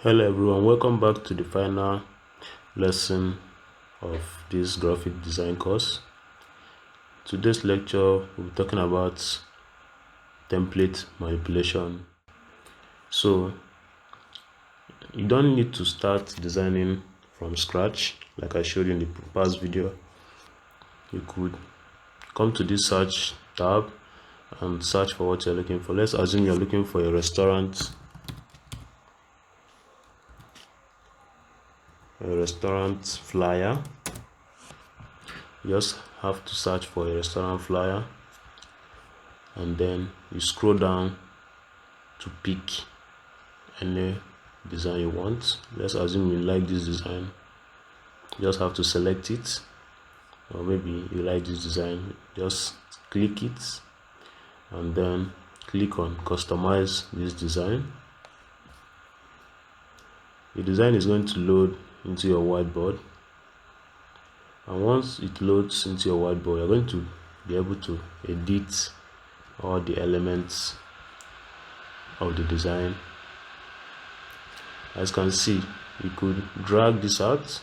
Hello everyone, welcome back to the final lesson of this graphic design course. Today's lecture we'll be talking about template manipulation. So you don't need to start designing from scratch like I showed you in the past video. You could come to this search tab and search for what you're looking for. Let's assume you're looking for a restaurant flyer. You just have to search for a restaurant flyer and then you scroll down to pick any design you want. Let's assume you like this design. You just have to select it, or maybe you like this design, just click it and then click on customize this design. The design is going to load into your whiteboard, and once it loads into your whiteboard, you're going to be able to edit all the elements of the design. As you can see, you could drag this out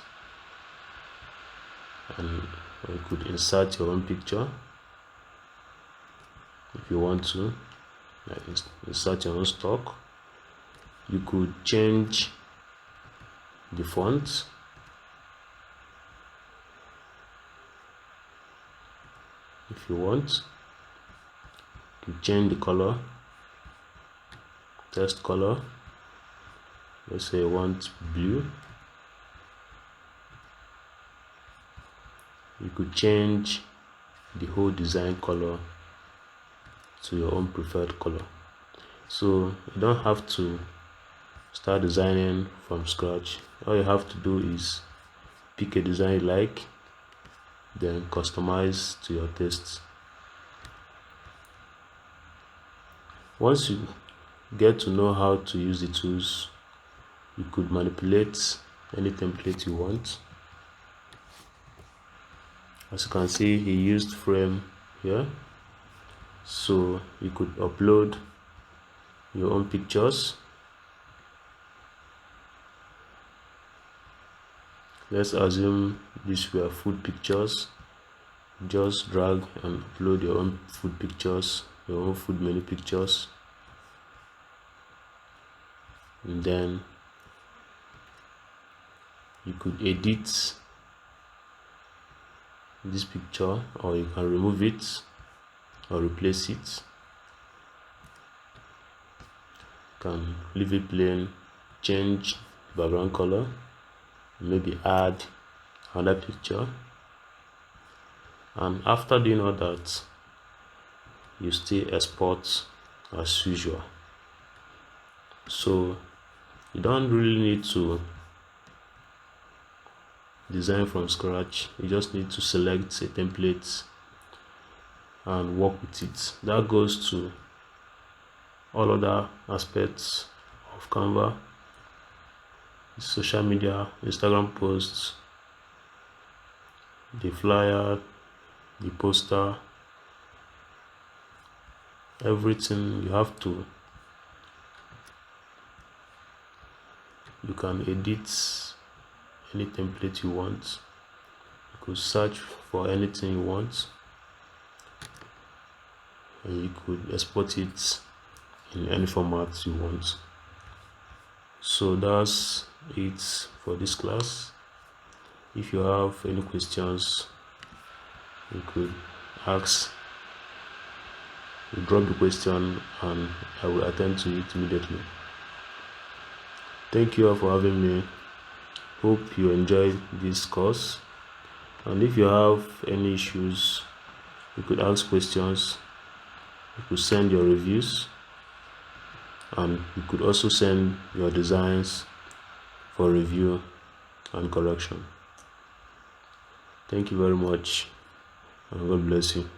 and you could insert your own picture if you want to, like insert your own stock. You could change the font. If you want, you change the color, text color. Let's say I want blue. You could change the whole design color to your own preferred color. So you don't have to start designing from scratch. All you have to do is pick a design you like, then customize to your tastes. Once you get to know how to use the tools, you could manipulate any template you want. As you can see, he used frame here, so you could upload your own pictures. Let's assume these were food pictures. Just drag and upload your own food pictures, your own food menu pictures, and then you could edit this picture, or you can remove it or replace it. You can leave it plain, change background color, maybe add another picture, and after doing all that, you still export as usual. So you don't really need to design from scratch. You just need to select a template and work with it. That goes to all other aspects of Canva: social media, Instagram posts, the flyer, the poster, everything. You can edit any template you want. You could search for anything you want, and you could export it in any format you want. So that's it for this class. If you have any questions, you could ask. You drop the question and I will attend to it immediately. Thank you all for having me. Hope you enjoyed this course, and if you have any issues, you could ask questions, you could send your reviews, and you could also send your designs for review and correction. Thank you very much, and God bless you.